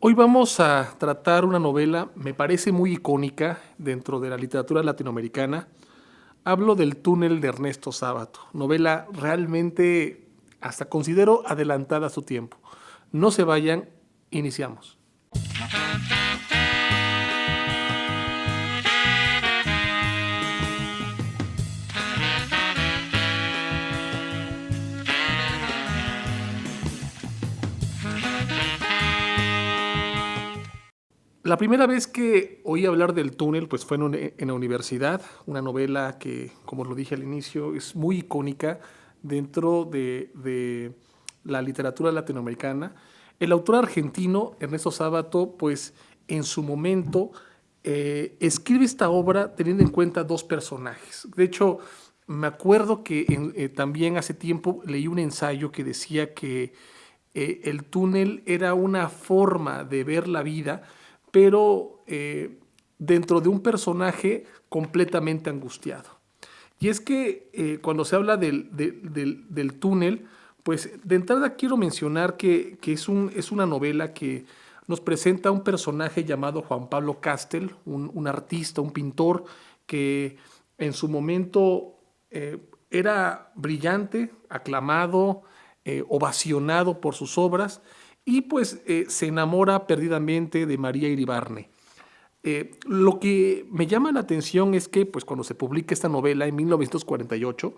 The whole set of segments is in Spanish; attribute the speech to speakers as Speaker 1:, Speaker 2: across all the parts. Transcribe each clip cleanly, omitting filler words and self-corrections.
Speaker 1: Hoy vamos a tratar una novela, me parece muy icónica dentro de la literatura latinoamericana. Hablo del Túnel de Ernesto Sábato, novela realmente hasta considero adelantada a su tiempo. No se vayan, iniciamos. La primera vez que oí hablar del túnel pues fue en la universidad, una novela que, como lo dije al inicio, es muy icónica dentro de la literatura latinoamericana. El autor argentino, Ernesto Sábato, pues en su momento escribe esta obra teniendo en cuenta dos personajes. De hecho, me acuerdo que también hace tiempo leí un ensayo que decía que el túnel era una forma de ver la vida, pero dentro de un personaje completamente angustiado. Y es que cuando se habla del túnel, pues de entrada quiero mencionar que es una novela que nos presenta un personaje llamado Juan Pablo Castel, un artista, un pintor que en su momento era brillante, aclamado, ovacionado por sus obras y pues se enamora perdidamente de María Iribarne. Lo que me llama la atención es que pues, cuando se publica esta novela en 1948,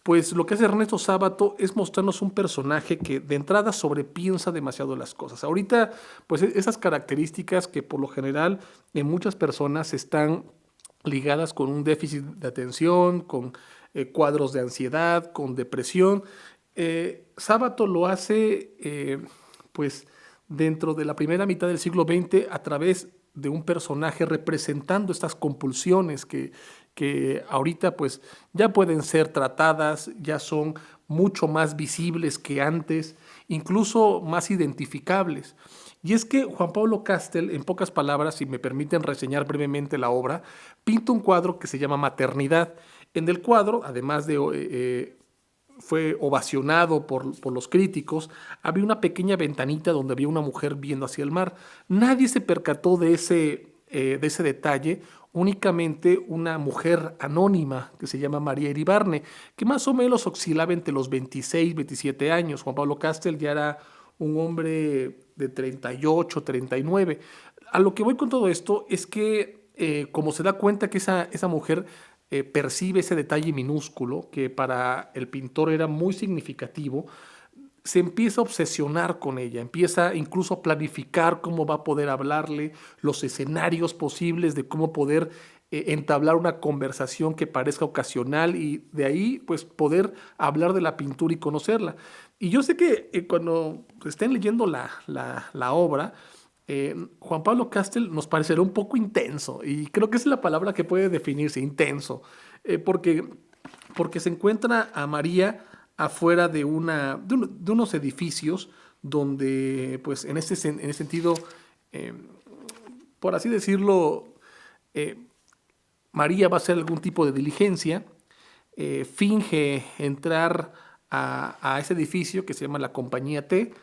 Speaker 1: pues lo que hace Ernesto Sábato es mostrarnos un personaje que de entrada sobrepiensa demasiado las cosas. Ahorita, pues esas características que por lo general en muchas personas están ligadas con un déficit de atención, con cuadros de ansiedad, con depresión. Sábato lo hace pues dentro de la primera mitad del siglo XX a través de un personaje representando estas compulsiones que ahorita pues ya pueden ser tratadas, ya son mucho más visibles que antes, incluso más identificables. Y es que Juan Pablo Castel, en pocas palabras, si me permiten reseñar brevemente la obra, pinta un cuadro que se llama Maternidad. En el cuadro, además de fue ovacionado por los críticos, había una pequeña ventanita donde había una mujer viendo hacia el mar. Nadie se percató de ese detalle, únicamente una mujer anónima que se llama María Iribarne, que más o menos oscilaba entre los 26, 27 años. Juan Pablo Castel ya era un hombre de 38, 39. A lo que voy con todo esto es que, como se da cuenta que esa mujer percibe ese detalle minúsculo que para el pintor era muy significativo, se empieza a obsesionar con ella, empieza incluso a planificar cómo va a poder hablarle, los escenarios posibles de cómo poder entablar una conversación que parezca ocasional y de ahí pues poder hablar de la pintura y conocerla. Y yo sé que cuando estén leyendo la obra, Juan Pablo Castel nos parecerá un poco intenso y creo que es la palabra que puede definirse, intenso, porque se encuentra a María afuera de unos edificios donde, pues en ese sentido, eh, por así decirlo, eh, María va a hacer algún tipo de diligencia, finge entrar a ese edificio que se llama la Compañía T,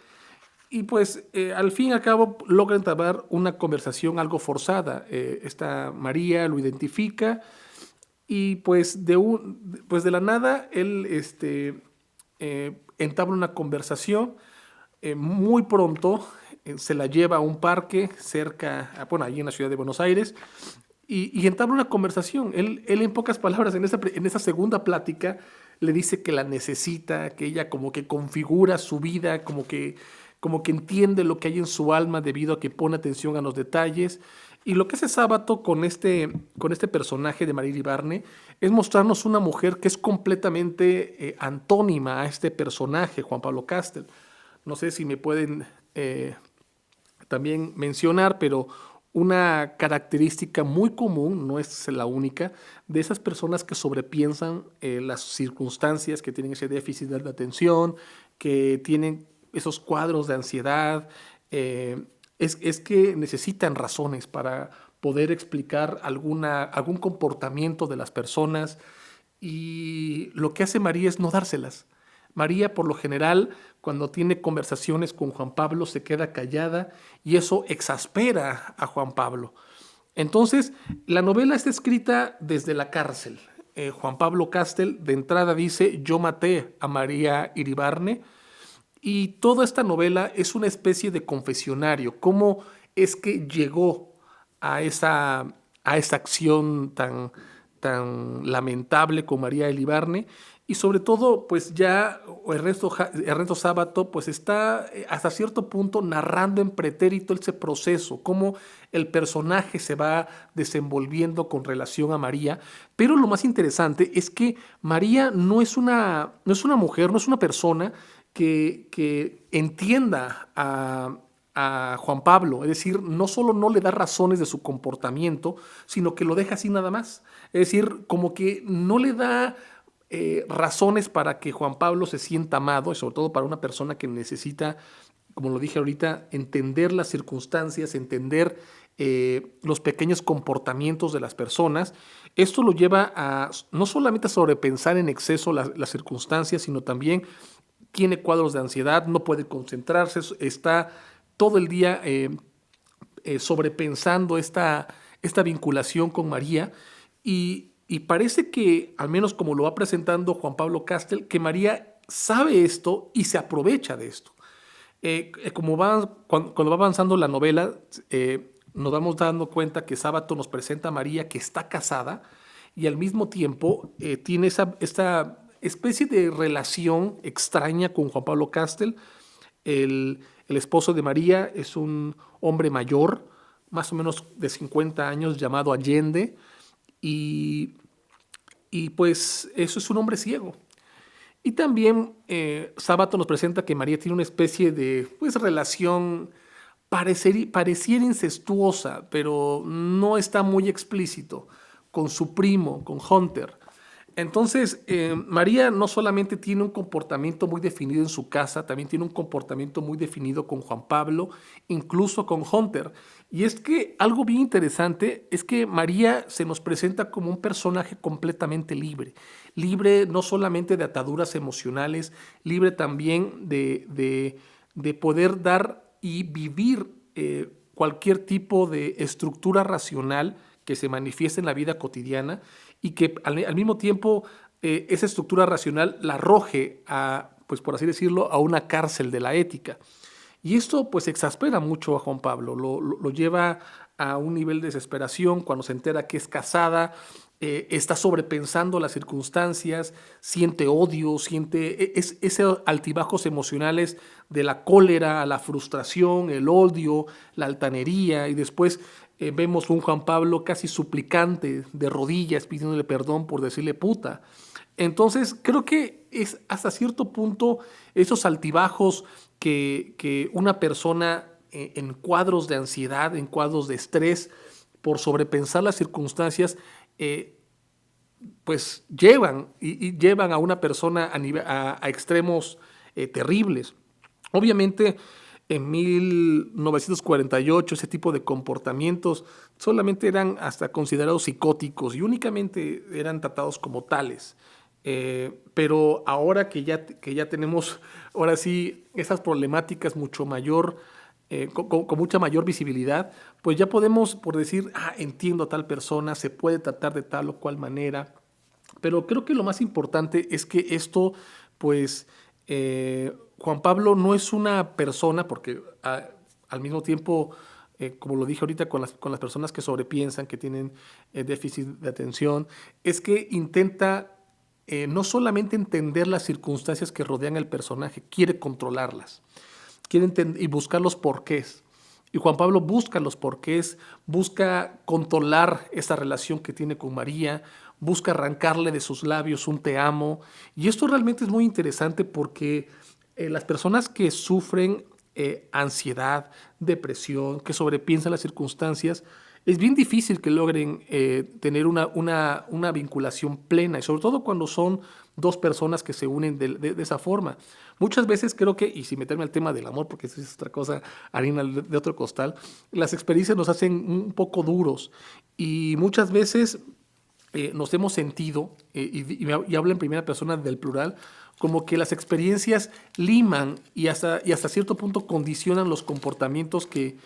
Speaker 1: y pues al fin y al cabo logra entablar una conversación algo forzada. Esta María lo identifica y pues pues de la nada él entabla una conversación. Muy pronto se la lleva a un parque cerca, bueno, allí en la ciudad de Buenos Aires, y entabla una conversación. Él en pocas palabras, en esa segunda plática, le dice que la necesita, que ella como que configura su vida, como que entiende lo que hay en su alma debido a que pone atención a los detalles. Y lo que hace Sábato con este personaje de María Iribarne es mostrarnos una mujer que es completamente antónima a este personaje, Juan Pablo Castel. No sé si me pueden también mencionar, pero una característica muy común, no es la única, de esas personas que sobrepiensan las circunstancias, que tienen ese déficit de atención, que tienen esos cuadros de ansiedad, es que necesitan razones para poder explicar algún comportamiento de las personas y lo que hace María es no dárselas. María, por lo general, cuando tiene conversaciones con Juan Pablo, se queda callada y eso exaspera a Juan Pablo. Entonces, la novela está escrita desde la cárcel. Juan Pablo Castel de entrada dice: yo maté a María Iribarne, y toda esta novela es una especie de confesionario. ¿Cómo es que llegó a esa acción tan lamentable con María Iribarne? Y sobre todo, pues ya Ernesto Sábato pues está hasta cierto punto narrando en pretérito ese proceso, cómo el personaje se va desenvolviendo con relación a María. Pero lo más interesante es que María no es una mujer, no es una persona que entienda a Juan Pablo. Es decir, no solo no le da razones de su comportamiento, sino que lo deja así nada más. Es decir, como que no le da razones para que Juan Pablo se sienta amado, y sobre todo para una persona que necesita, como lo dije ahorita, entender las circunstancias, entender los pequeños comportamientos de las personas. Esto lo lleva a no solamente a sobrepensar en exceso las circunstancias, sino también tiene cuadros de ansiedad, no puede concentrarse, está todo el día sobrepensando esta vinculación con María, y parece que, al menos como lo va presentando Juan Pablo Castel, que María sabe esto y se aprovecha de esto. Cuando va avanzando la novela, nos vamos dando cuenta que Sábato nos presenta a María, que está casada y al mismo tiempo tiene esta especie de relación extraña con Juan Pablo Castel. El esposo de María es un hombre mayor, más o menos de 50 años, llamado Allende, y, y pues eso es un hombre ciego. Y también Sábato nos presenta que María tiene una especie de pues, relación pareciera incestuosa, pero no está muy explícito, con su primo, con Hunter. Entonces, María no solamente tiene un comportamiento muy definido en su casa, también tiene un comportamiento muy definido con Juan Pablo, incluso con Hunter. Y es que algo bien interesante es que María se nos presenta como un personaje completamente libre, libre no solamente de ataduras emocionales, libre también de poder dar y vivir cualquier tipo de estructura racional que se manifiesta en la vida cotidiana, y que al mismo tiempo esa estructura racional la arroje pues por así decirlo, a una cárcel de la ética. Y esto pues exaspera mucho a Juan Pablo, lo lleva a un nivel de desesperación cuando se entera que es casada, está sobrepensando las circunstancias, siente odio, siente esos altibajos emocionales de la cólera, la frustración, el odio, la altanería, y después vemos un Juan Pablo casi suplicante, de rodillas, pidiéndole perdón por decirle puta. Entonces, creo que es hasta cierto punto esos altibajos que una persona en cuadros de ansiedad, en cuadros de estrés, por sobrepensar las circunstancias, pues llevan a una persona a extremos terribles. Obviamente, en 1948 ese tipo de comportamientos solamente eran hasta considerados psicóticos y únicamente eran tratados como tales. Pero ahora que ya tenemos, ahora sí, esas problemáticas mucho mayor, con mucha mayor visibilidad, pues ya podemos, por decir, entiendo a tal persona, se puede tratar de tal o cual manera. Pero creo que lo más importante es que esto, pues, Juan Pablo no es una persona, porque al mismo tiempo, como lo dije ahorita con las personas que sobrepiensan, que tienen déficit de atención, es que intenta no solamente entender las circunstancias que rodean al personaje, quiere controlarlas, quiere entender y buscar los porqués. Y Juan Pablo busca los porqués, busca controlar esa relación que tiene con María, busca arrancarle de sus labios un te amo. Y esto realmente es muy interesante porque las personas que sufren ansiedad, depresión, que sobrepiensan las circunstancias, es bien difícil que logren tener una vinculación plena, y sobre todo cuando son dos personas que se unen de esa forma. Muchas veces creo que, y sin meterme al tema del amor, porque eso es otra cosa, harina de otro costal, las experiencias nos hacen un poco duros, y muchas veces nos hemos sentido, y hablo en primera persona del plural, como que las experiencias liman y hasta cierto punto condicionan los comportamientos que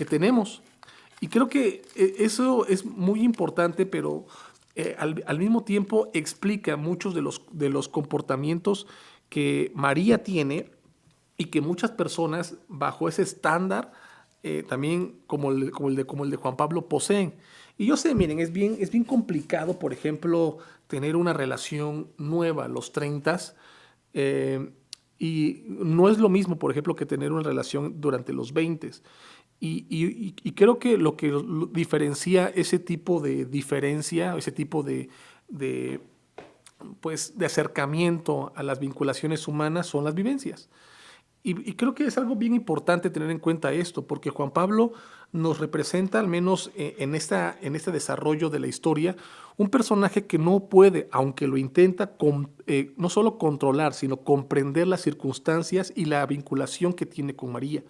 Speaker 1: tenemos. Y creo que eso es muy importante, pero al mismo tiempo explica muchos de los comportamientos que María tiene y que muchas personas bajo ese estándar, también como el de Juan Pablo, poseen. Y yo sé, miren, es bien complicado, por ejemplo, tener una relación nueva a los 30, y no es lo mismo, por ejemplo, que tener una relación durante los 20. Y creo que lo que diferencia ese tipo de diferencia, ese tipo de, de acercamiento a las vinculaciones humanas son las vivencias. Y creo que es algo bien importante tener en cuenta esto, porque Juan Pablo nos representa, al menos en este desarrollo de la historia, un personaje que no puede, aunque lo intenta, no solo controlar, sino comprender las circunstancias y la vinculación que tiene con María.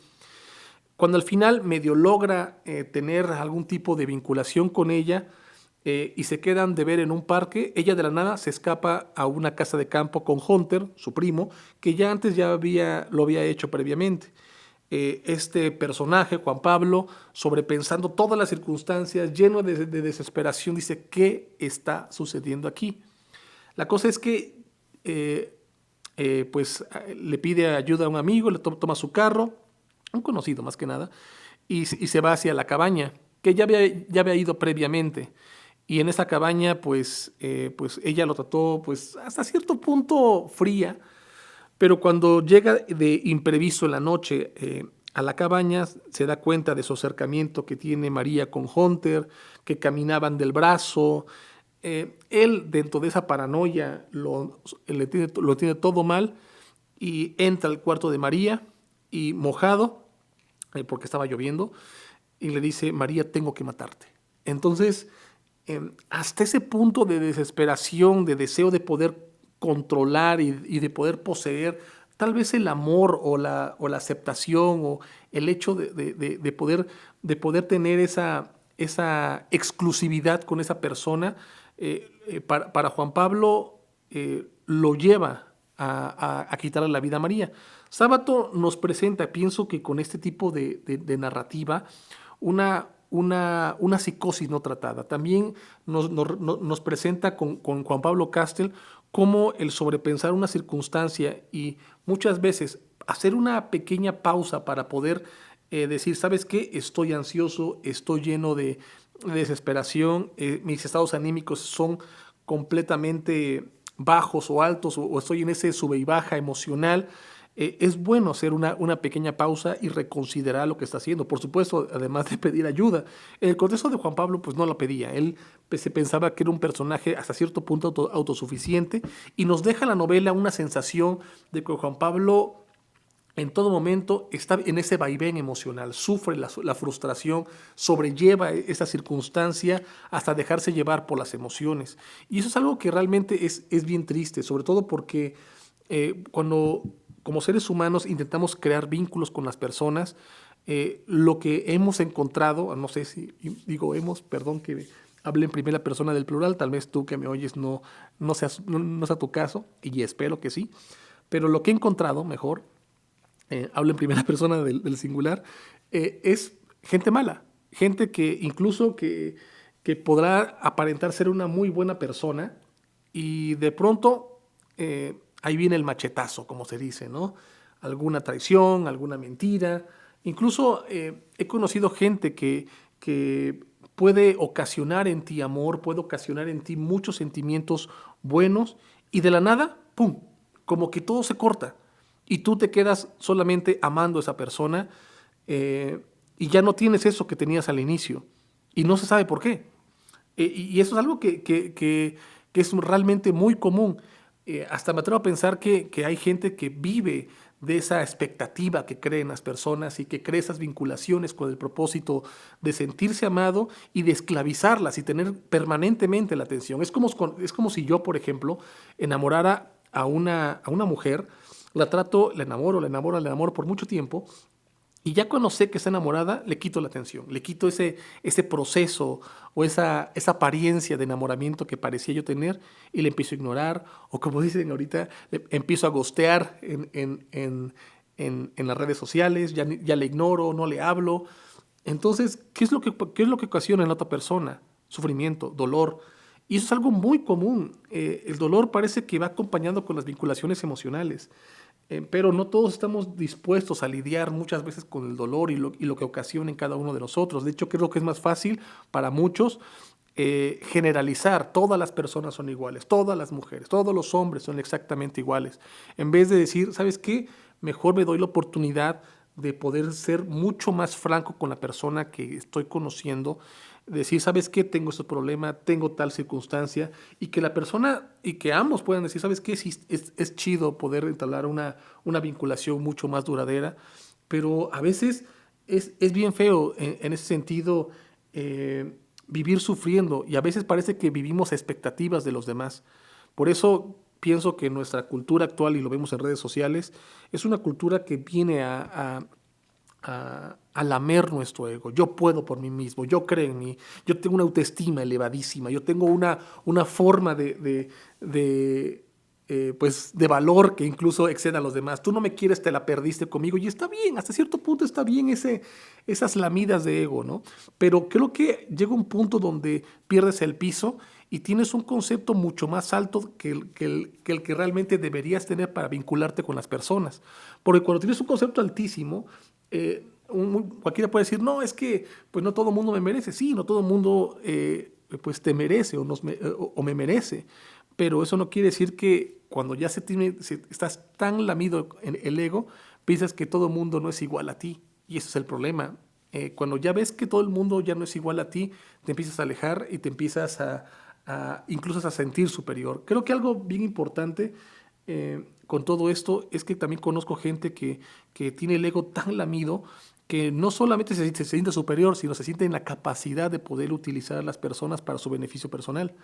Speaker 1: Cuando al final medio logra tener algún tipo de vinculación con ella, y se quedan de ver en un parque, ella de la nada se escapa a una casa de campo con Hunter, su primo, que ya antes lo había hecho previamente. Este personaje, Juan Pablo, sobrepensando todas las circunstancias, lleno de desesperación, dice: ¿qué está sucediendo aquí? La cosa es que le pide ayuda a un amigo, le toma su carro, un conocido más que nada, y se va hacia la cabaña, que ya había ido previamente. Y en esa cabaña, pues ella lo trató, pues hasta cierto punto fría, pero cuando llega de imprevisto en la noche a la cabaña, se da cuenta de su acercamiento que tiene María con Hunter, que caminaban del brazo. Él, dentro de esa paranoia, lo tiene todo mal y entra al cuarto de María y mojado, porque estaba lloviendo, y le dice: María, tengo que matarte. Entonces, hasta ese punto de desesperación, de deseo de poder controlar y de poder poseer, tal vez el amor o la aceptación o el hecho de poder tener esa exclusividad con esa persona, para Juan Pablo, lo lleva a quitarle la vida a María. Sábato nos presenta, pienso que con este tipo de narrativa, una psicosis no tratada. También nos presenta con Juan Pablo Castell cómo el sobrepensar una circunstancia y muchas veces hacer una pequeña pausa para poder decir: ¿sabes qué? Estoy ansioso, estoy lleno de desesperación, mis estados anímicos son completamente bajos o altos, o estoy en ese sube y baja emocional. Es bueno hacer una pequeña pausa y reconsiderar lo que está haciendo. Por supuesto, además de pedir ayuda. En el contexto de Juan Pablo, pues no la pedía. Él se pensaba que era un personaje hasta cierto punto autosuficiente, y nos deja la novela una sensación de que Juan Pablo en todo momento está en ese vaivén emocional, sufre la frustración, sobrelleva esa circunstancia hasta dejarse llevar por las emociones. Y eso es algo que realmente es bien triste, sobre todo porque cuando como seres humanos intentamos crear vínculos con las personas, lo que hemos encontrado, no sé si digo hemos, perdón que hable en primera persona del plural, tal vez tú que me oyes no sea tu caso, y espero que sí, pero lo que he encontrado mejor, hablo en primera persona del singular, es gente mala, gente que incluso que podrá aparentar ser una muy buena persona, y de pronto ahí viene el machetazo, como se dice, ¿no? Alguna traición, alguna mentira. Incluso he conocido gente que puede ocasionar en ti amor, puede ocasionar en ti muchos sentimientos buenos, y de la nada, ¡pum!, como que todo se corta y tú te quedas solamente amando a esa persona, y ya no tienes eso que tenías al inicio y no se sabe por qué. Y eso es algo que es realmente muy común. Hasta me atrevo a pensar que hay gente que vive de esa expectativa que creen las personas y que cree esas vinculaciones con el propósito de sentirse amado y de esclavizarlas y tener permanentemente la atención. Es como si yo, por ejemplo, enamorara a una mujer, la enamoro por mucho tiempo, Y ya cuando sé que está enamorada, le quito la atención, le quito ese proceso o esa apariencia de enamoramiento que parecía yo tener y le empiezo a ignorar, o como dicen ahorita, empiezo a ghostear en las redes sociales, ya le ignoro, no le hablo. Entonces, qué es lo que ocasiona en la otra persona? Sufrimiento, dolor. Y eso es algo muy común. El dolor parece que va acompañando con las vinculaciones emocionales. Pero no todos estamos dispuestos a lidiar muchas veces con el dolor y lo que ocasiona en cada uno de nosotros. De hecho, creo que es más fácil para muchos generalizar. Todas las personas son iguales, todas las mujeres, todos los hombres son exactamente iguales. En vez de decir, ¿sabes qué? Mejor me doy la oportunidad de poder ser mucho más franco con la persona que estoy conociendo, decir, ¿sabes qué? Tengo este problema, tengo tal circunstancia, y que la persona, y que ambos puedan decir, ¿sabes qué? Sí, es chido poder entablar una vinculación mucho más duradera, pero a veces es bien feo en ese sentido vivir sufriendo, y a veces parece que vivimos a expectativas de los demás. Por eso pienso que nuestra cultura actual, y lo vemos en redes sociales, es una cultura que viene a lamer nuestro ego. Yo puedo por mí mismo, yo creo en mí, yo tengo una autoestima elevadísima, yo tengo una forma pues, de valor que incluso exceda a los demás. Tú no me quieres, te la perdiste conmigo, y está bien, hasta cierto punto está bien esas lamidas de ego, ¿no? Pero creo que llega un punto donde pierdes el piso y tienes un concepto mucho más alto que el que realmente deberías tener para vincularte con las personas. Porque cuando tienes un concepto altísimo, cualquiera puede decir, no, es que pues no todo el mundo me merece. Sí, no todo el mundo pues te merece o me merece. Pero eso no quiere decir que cuando ya estás tan lamido en el ego, piensas que todo el mundo no es igual a ti. Y ese es el problema. Cuando ya ves que todo el mundo ya no es igual a ti, te empiezas a alejar y te empiezas incluso a sentir superior. Creo que algo bien importante con todo esto es que también conozco gente que tiene el ego tan lamido que no solamente se siente superior, sino se siente en la capacidad de poder utilizar a las personas para su beneficio personal.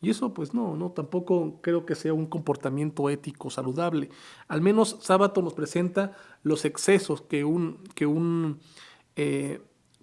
Speaker 1: Y eso, pues no, tampoco creo que sea un comportamiento ético saludable. Al menos Sábato nos presenta los excesos eh,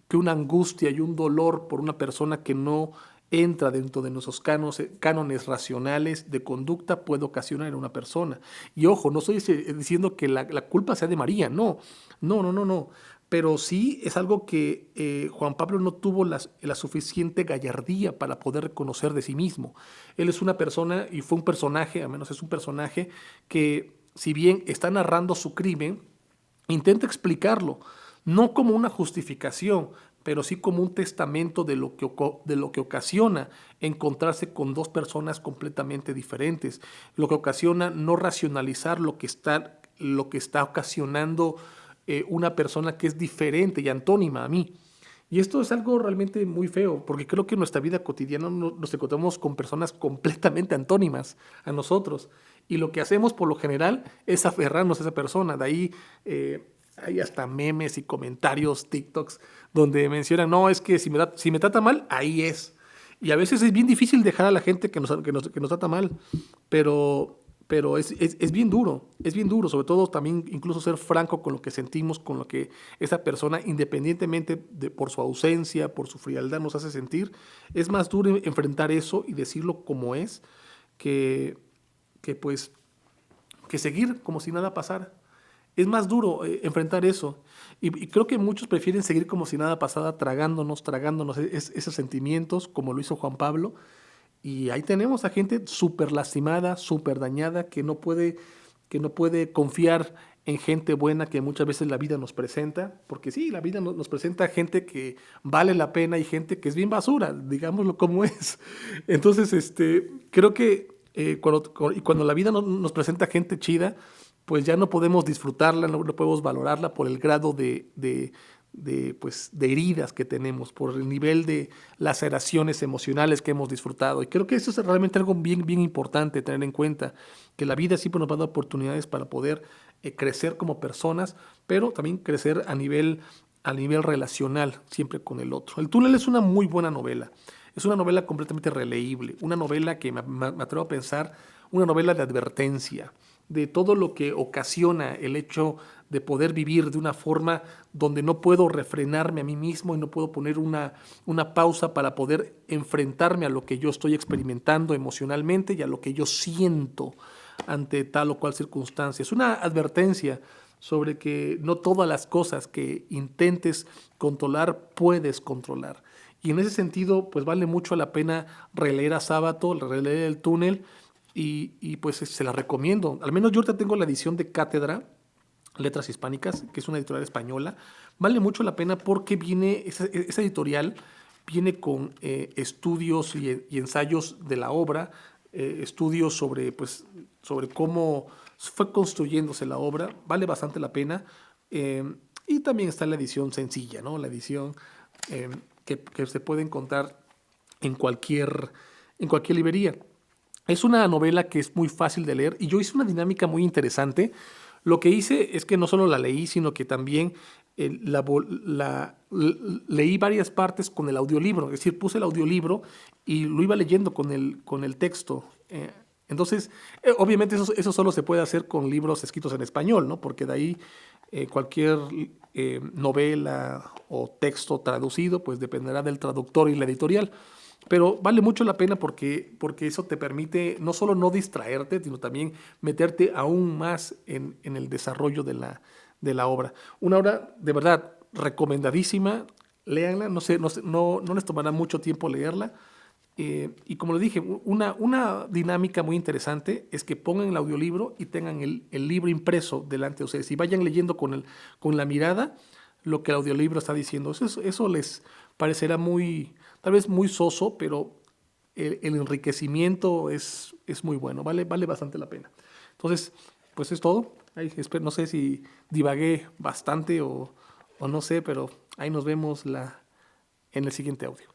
Speaker 1: que una angustia y un dolor por una persona que no entra dentro de nuestros cánones racionales de conducta puede ocasionar en una persona. Y ojo, no estoy diciendo que la culpa sea de María, no, no. Pero sí es algo que Juan Pablo no tuvo la suficiente gallardía para poder reconocer de sí mismo. Él es una persona y fue un personaje, al menos es un personaje, que si bien está narrando su crimen, intenta explicarlo, no como una justificación, pero sí como un testamento de lo que ocasiona encontrarse con dos personas completamente diferentes, lo que ocasiona no racionalizar lo que está ocasionando una persona que es diferente y antónima a mí. Y esto es algo realmente muy feo, porque creo que en nuestra vida cotidiana nos encontramos con personas completamente antónimas a nosotros. Y lo que hacemos por lo general es aferrarnos a esa persona. De ahí hay hasta memes y comentarios, TikToks, donde mencionan, no, es que si me trata mal, ahí es. Y a veces es bien difícil dejar a la gente que nos trata mal, pero es bien duro, sobre todo también incluso ser franco con lo que sentimos, con lo que esa persona, independientemente por su ausencia, por su frialdad, nos hace sentir. Es más duro enfrentar eso y decirlo como es que, que pues, que seguir como si nada pasara. Es más duro enfrentar eso. Y creo que muchos prefieren seguir como si nada pasara, tragándonos esos sentimientos, como lo hizo Juan Pablo. Y ahí tenemos a gente súper lastimada, súper dañada, que no puede confiar en gente buena que muchas veces la vida nos presenta. Porque sí, la vida nos presenta gente que vale la pena y gente que es bien basura, digámoslo como es. Entonces, creo que cuando la vida nos presenta gente chida, pues ya no podemos disfrutarla, no podemos valorarla por el grado pues, de heridas que tenemos, por el nivel de laceraciones emocionales que hemos disfrutado. Y creo que eso es realmente algo bien, bien importante tener en cuenta, que la vida siempre nos va a dar oportunidades para poder crecer como personas, pero también crecer a nivel relacional, siempre con el otro. El túnel es una muy buena novela. Es una novela completamente releíble, una novela que me atrevo a pensar, una novela de advertencia, de todo lo que ocasiona el hecho de poder vivir de una forma donde no puedo refrenarme a mí mismo y no puedo poner una pausa para poder enfrentarme a lo que yo estoy experimentando emocionalmente y a lo que yo siento ante tal o cual circunstancia. Es una advertencia sobre que no todas las cosas que intentes controlar puedes controlar. Y en ese sentido, pues vale mucho la pena releer a Sábato, releer El Túnel, y pues se la recomiendo. Al menos yo ahorita tengo la edición de Cátedra, Letras Hispánicas, que es una editorial española. Vale mucho la pena porque viene, esa editorial viene con estudios y ensayos de la obra, estudios sobre, pues, sobre cómo fue construyéndose la obra. Vale bastante la pena. Y también está la edición sencilla, ¿no? La edición que se puede encontrar en cualquier librería. Es una novela que es muy fácil de leer y yo hice una dinámica muy interesante. Lo que hice es que no solo la leí, sino que también leí varias partes con el audiolibro. Es decir, puse el audiolibro y lo iba leyendo con el texto. Entonces, obviamente eso solo se puede hacer con libros escritos en español, ¿no? Porque de ahí cualquier novela o texto traducido, pues dependerá del traductor y la editorial. Pero vale mucho la pena porque eso te permite no solo no distraerte, sino también meterte aún más en el desarrollo de la obra. Una obra de verdad recomendadísima, léanla, no les tomará mucho tiempo leerla. Y como le dije, una dinámica muy interesante es que pongan el audiolibro y tengan el libro impreso delante de ustedes y vayan leyendo con la mirada lo que el audiolibro está diciendo. Eso les parecerá tal vez muy soso, pero el enriquecimiento es muy bueno, vale bastante la pena. Entonces, pues es todo. Ahí, no sé si divagué bastante o no sé, pero ahí nos vemos en el siguiente audio.